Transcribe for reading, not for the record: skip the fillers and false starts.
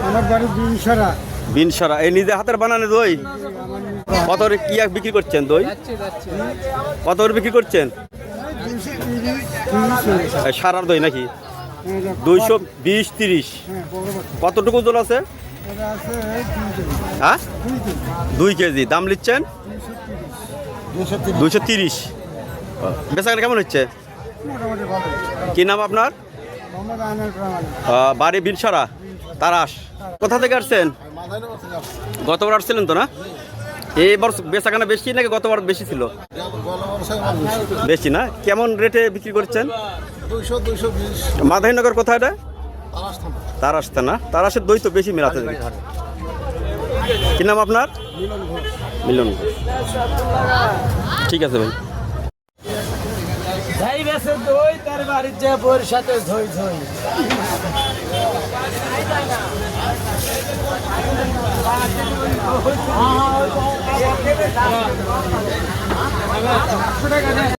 আমার বাড়ি বিনসরা। বিনসরা, এই নিজে হাতের বানানো দই কত করে কি বিক্রি করছেন? দই কত করে বিক্রি করছেন? সারার দই নাকি? 220-30। কতটুকু জল আছে? হ্যাঁ 2 কেজি। দাম নিচ্ছেন 230। বেচাকেনা কেমন হচ্ছে? কি নাম আপনার? বাড়ি বিনসরা, তারাস। কোথা থেকে আসছেন? গতবার আসছিলেন তো না? এইবার বেচাকেনা বেশি নাকি গতবার বেশি ছিল? বেশি না? কেমন রেটে বিক্রি করছেন? 200-220। মাদারীনগর কোথায় এটা? তারাস না? তারাসের দই তো বেশি মেলাতে দেখি। কি নাম আপনার? মিলন ঘোষ। ঠিক আছে ভাই। যাই বেছে দই তার বাড়ির যে বউর সাথে ধই ধই।